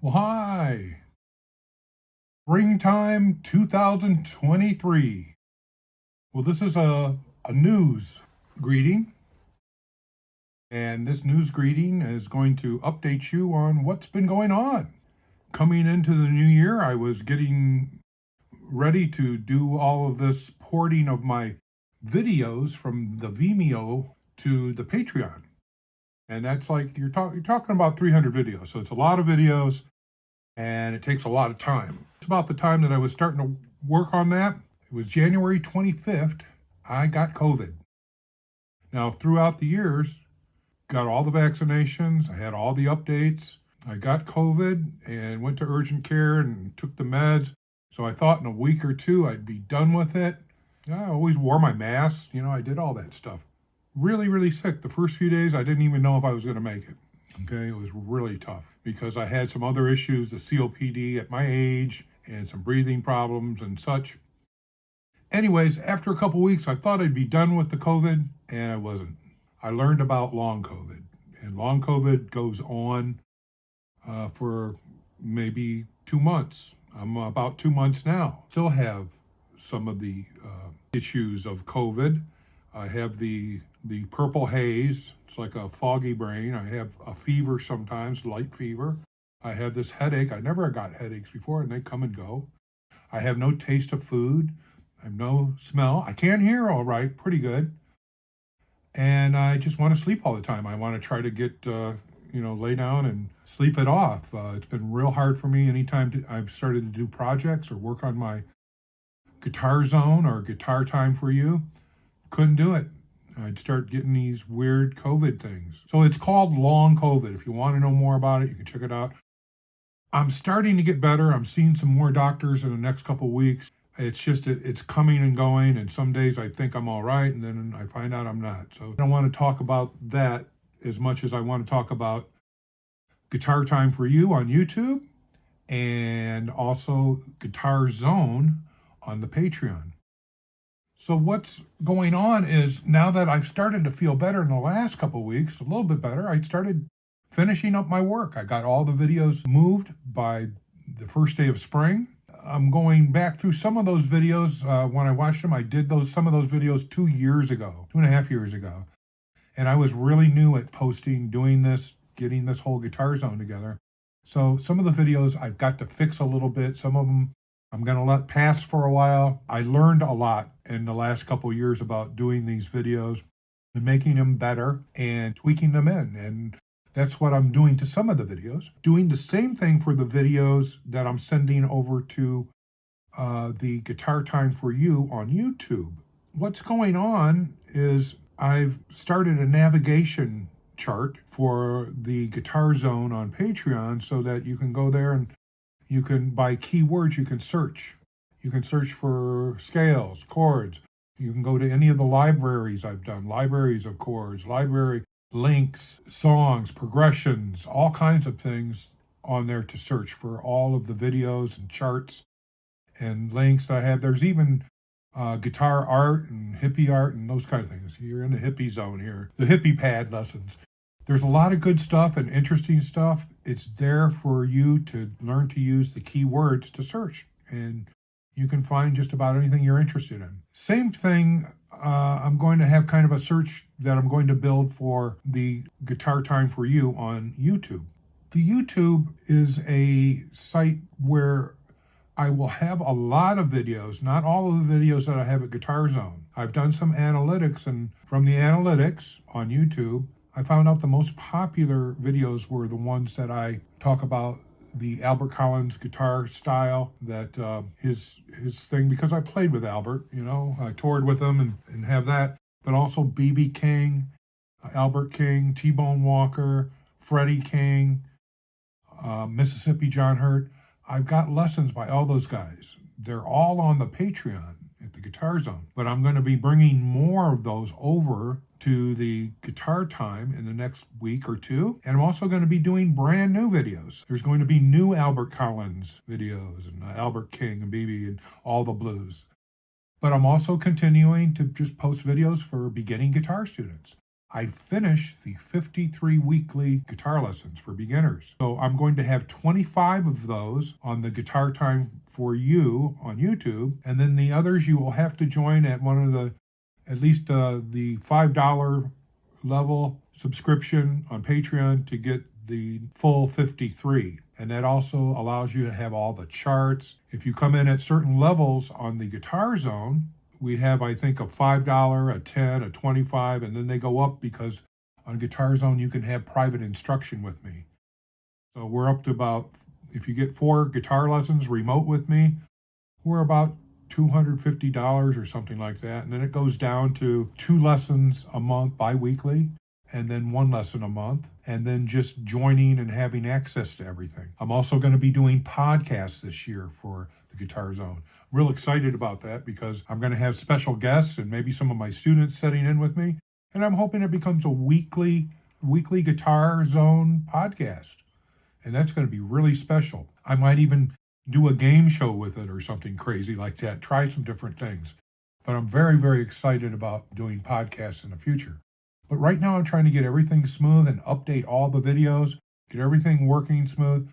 Well, hi. Springtime 2023. Well, this is a news greeting, and this news greeting is going to update you on what's been going on. Coming into the new year, I was getting ready to do all of this porting of my videos from the Vimeo to the Patreon. And that's like you're talking about 300 videos. So it's a lot of videos and it takes a lot of time. It's about the time that I was starting to work on that. It was January 25th. I got COVID. Now, throughout the years, got all the vaccinations. I had all the updates. I got COVID and went to urgent care and took the meds. So I thought in a week or two I'd be done with it. I always wore my mask. I did all that stuff. Really, really sick. The first few days, I didn't even know if I was going to make it. Okay, it was really tough because I had some other issues, the COPD at my age and some breathing problems and such. Anyways, after a couple weeks, I thought I'd be done with the COVID, and I wasn't. I learned about long COVID, and long COVID goes on for maybe 2 months. I'm about 2 months now. Still have some of the issues of COVID. I have the purple haze. It's like a foggy brain. I have a fever sometimes, light fever. I have this headache. I never got headaches before, and they come and go. I have no taste of food. I have no smell. I can hear all right, pretty good. And I just want to sleep all the time. I want to try to get, lay down and sleep it off. It's been real hard for me anytime I've started to do projects or work on my Guitar Zone or Guitar Time for You. Couldn't do it. I'd start getting these weird COVID things. So it's called long COVID. If you want to know more about it, you can check it out. I'm starting to get better. I'm seeing some more doctors in the next couple of weeks. It's just, it's coming and going. And some days I think I'm all right. And then I find out I'm not. So I don't want to talk about that as much as I want to talk about Guitar Time for You on YouTube and also Guitar Zone on the Patreon. So what's going on is now that I've started to feel better in the last couple of weeks, a little bit better, I started finishing up my work. I got all the videos moved by the first day of spring. I'm going back through some of those videos. When I watched them, I did some of those videos 2 years ago, 2.5 years ago. And I was really new at posting, doing this, getting this whole Guitar Zone together. So some of the videos I've got to fix a little bit. Some of them I'm going to let pass for a while. I learned a lot in the last couple of years about doing these videos and making them better and tweaking them in. And that's what I'm doing to some of the videos. Doing the same thing for the videos that I'm sending over to the Guitar Time for You on YouTube. What's going on is I've started a navigation chart for the Guitar Zone on Patreon so that you can go there and you can, by keywords, you can search. You can search for scales, chords. You can go to any of the libraries I've done, libraries of chords, library links, songs, progressions, all kinds of things on there to search for all of the videos and charts and links I have. There's even guitar art and hippie art and those kind of things. You're in the hippie zone here, the hippie pad lessons. There's a lot of good stuff and interesting stuff. It's there for you to learn to use the keywords to search, and you can find just about anything you're interested in. Same thing, I'm going to have kind of a search that I'm going to build for the Guitar Time for You on YouTube. The YouTube is a site where I will have a lot of videos, not all of the videos that I have at Guitar Zone. I've done some analytics, and from the analytics on YouTube, I found out the most popular videos were the ones that I talk about the Albert Collins guitar style, that his thing, because I played with Albert, I toured with him and have that, but also B.B. King, Albert King, T-Bone Walker, Freddie King, Mississippi John Hurt. I've got lessons by all those guys. They're all on the Patreon at the Guitar Zone, but I'm going to be bringing more of those over to the Guitar Time in the next week or two. And I'm also going to be doing brand new videos. There's going to be new Albert Collins videos and Albert King and BB and all the blues. But I'm also continuing to just post videos for beginning guitar students. I finished the 53 weekly guitar lessons for beginners. So I'm going to have 25 of those on the Guitar Time for You on YouTube, and then the others you will have to join at one of the, at least the $5 level subscription on Patreon to get the full 53. And that also allows you to have all the charts. If you come in at certain levels on the Guitar Zone, we have, I think, a $5, a 10, a 25, and then they go up because on Guitar Zone you can have private instruction with me. So we're up to about, if you get 4 guitar lessons remote with me, we're about $250 or something like that. And then it goes down to 2 lessons a month bi-weekly, and then 1 lesson a month, and then just joining and having access to everything. I'm also going to be doing podcasts this year for the Guitar Zone. Real excited about that because I'm going to have special guests and maybe some of my students sitting in with me, and I'm hoping it becomes a weekly Guitar Zone podcast, and that's going to be really special. I might even do a game show with it or something crazy like that, try some different things. But I'm very, very excited about doing podcasts in the future. But right now I'm trying to get everything smooth and update all the videos, get everything working smooth.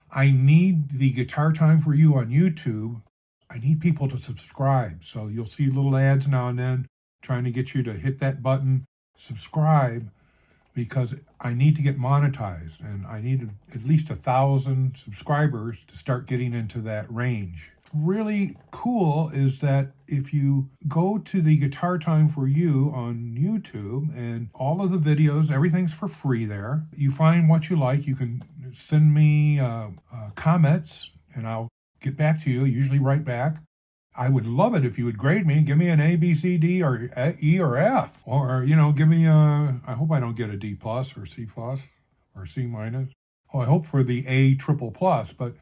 I need the Guitar Time for You on YouTube. I need people to subscribe. So you'll see little ads now and then trying to get you to hit that button, subscribe, because I need to get monetized, and I need at least 1,000 subscribers to start getting into that range. Really cool is that if you go to the Guitar Time for You on YouTube, and all of the videos, everything's for free there. You find what you like. You can send me comments, and I'll get back to you, usually right back. I would love it if you would grade me. Give me an A, B, C, D, or E, or F. Or, give me I hope I don't get a D plus or C plus or C minus. Oh, I hope for the A triple plus. But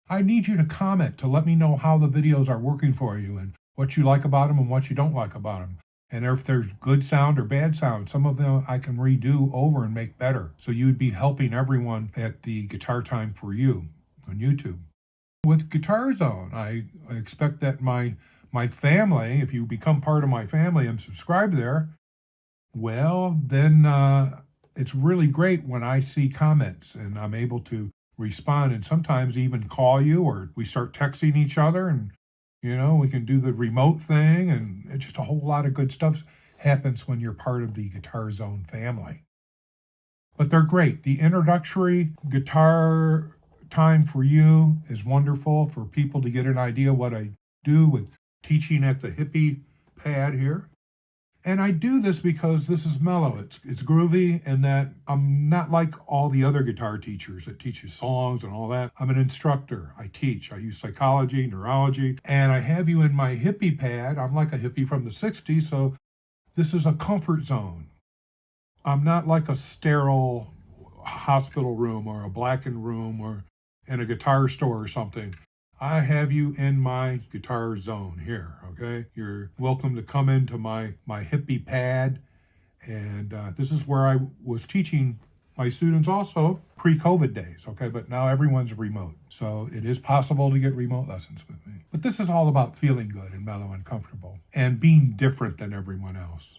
I need you to comment to let me know how the videos are working for you and what you like about them and what you don't like about them. And if there's good sound or bad sound, some of them I can redo over and make better. So you'd be helping everyone at the Guitar Time for You on YouTube. With Guitar Zone, I expect that my family, if you become part of my family and subscribe there, well, then it's really great when I see comments and I'm able to respond and sometimes even call you, or we start texting each other, and we can do the remote thing, and it's just a whole lot of good stuff happens when you're part of the Guitar Zone family. But they're great. The introductory Guitar Time for You is wonderful for people to get an idea what I do with teaching at the hippie pad here. And I do this because this is mellow. It's groovy, and that I'm not like all the other guitar teachers that teach you songs and all that. I'm an instructor. I teach. I use psychology, neurology, and I have you in my hippie pad. I'm like a hippie from the 60s, so this is a comfort zone. I'm not like a sterile hospital room or a blackened room or in a guitar store or something. I have you in my guitar zone here, okay? You're welcome to come into my hippie pad, and this is where I was teaching my students also pre-COVID days, okay? But now everyone's remote, so it is possible to get remote lessons with me. But this is all about feeling good and mellow and comfortable and being different than everyone else.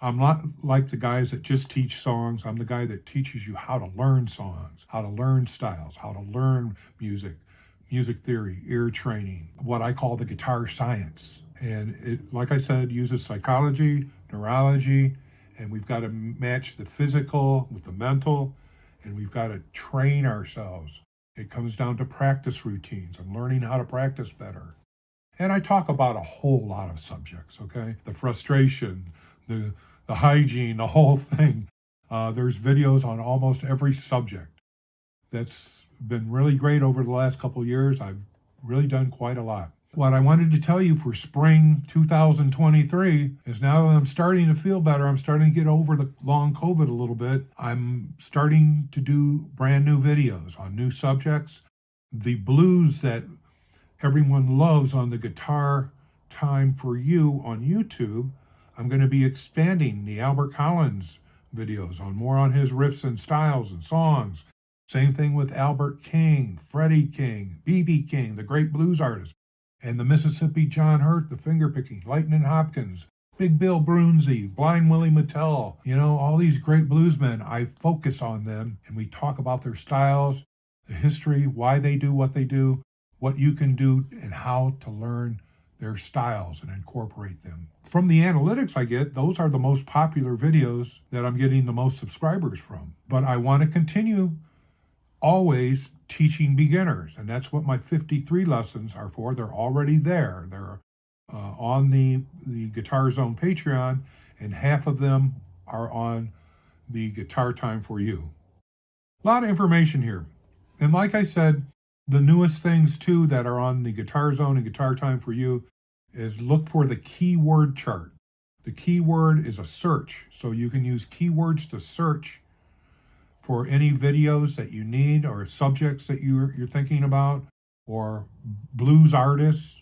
I'm not like the guys that just teach songs. I'm the guy that teaches you how to learn songs, how to learn styles, how to learn music theory, ear training, what I call the guitar science. And it, like I said, uses psychology, neurology, and we've got to match the physical with the mental, and we've got to train ourselves. It comes down to practice routines and learning how to practice better. And I talk about a whole lot of subjects, okay? The frustration, the hygiene, the whole thing. There's videos on almost every subject. That's been really great over the last couple of years. I've really done quite a lot. What I wanted to tell you for spring 2023 is now that I'm starting to feel better, I'm starting to get over the long COVID a little bit, I'm starting to do brand new videos on new subjects. The blues that everyone loves on the Guitar Time for You on YouTube, I'm going to be expanding the Albert Collins videos on more on his riffs and styles and songs. Same thing with Albert King, Freddie King, B.B. King, the great blues artist, and the Mississippi John Hurt, the fingerpicking, Lightning Hopkins, Big Bill Broonzy, Blind Willie Mattel, all these great bluesmen. I focus on them and we talk about their styles, the history, why they do what they do, what you can do, and how to learn their styles and incorporate them. From the analytics I get, those are the most popular videos that I'm getting the most subscribers from. But I want to continue always teaching beginners, and that's what my 53 lessons are for. They're already there. They're on the Guitar Zone Patreon, and half of them are on the Guitar Time for You. A lot of information here. And like I said, the newest things too that are on the Guitar Zone and Guitar Time for You is look for the keyword chart. The keyword is a search, so you can use keywords to search for any videos that you need or subjects that you're thinking about or blues artists.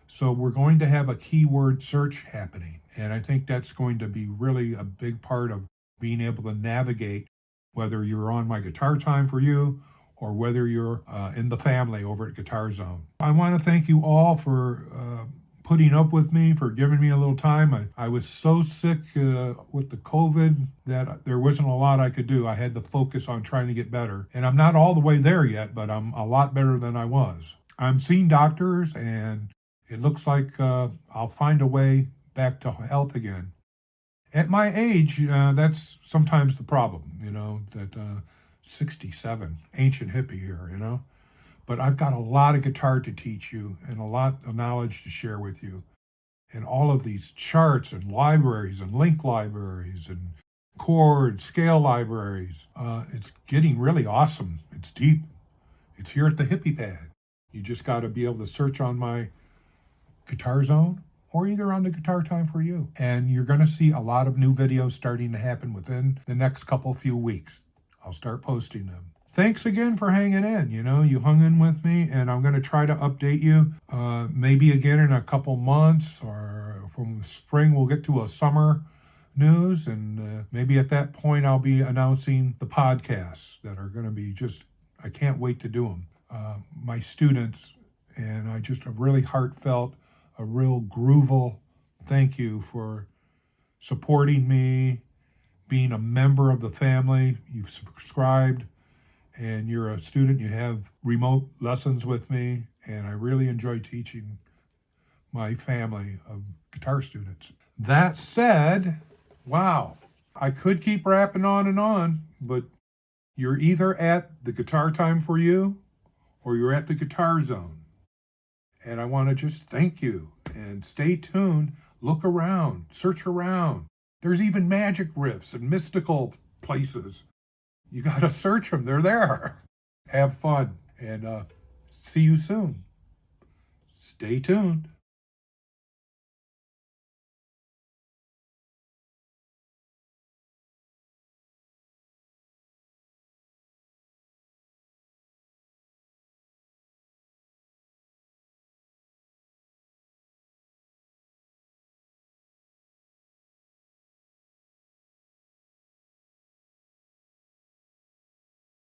So we're going to have a keyword search happening, and I think that's going to be really a big part of being able to navigate whether you're on my Guitar Time for You or whether you're in the family over at Guitar Zone. I want to thank you all for putting up with me, for giving me a little time. I was so sick with the COVID that there wasn't a lot I could do. I had to focus on trying to get better. And I'm not all the way there yet, but I'm a lot better than I was. I'm seeing doctors, and it looks like I'll find a way back to health again. At my age, that's sometimes the problem, that 67, ancient hippie here, But I've got a lot of guitar to teach you and a lot of knowledge to share with you. And all of these charts and libraries and link libraries and chord, scale libraries. It's getting really awesome. It's deep. It's here at the Hippie Pad. You just got to be able to search on my Guitar Zone or either on the Guitar Time for You. And you're going to see a lot of new videos starting to happen within the next few weeks. I'll start posting them. Thanks again for hanging in. You hung in with me, and I'm going to try to update you maybe again in a couple months, or from spring we'll get to a summer news, and maybe at that point I'll be announcing the podcasts that are going to be I can't wait to do them. My students, and I just a really heartfelt, a real Grooval thank you for supporting me, being a member of the family. You've subscribed, and you're a student. You have remote lessons with me, and I really enjoy teaching my family of guitar students. That said, wow, I could keep rapping on and on, but you're either at the Guitar Time for You or you're at the Guitar Zone. And I want to just thank you, and stay tuned. Look around, search around. There's even magic riffs and mystical places. You got to search them. They're there. Have fun, and see you soon. Stay tuned.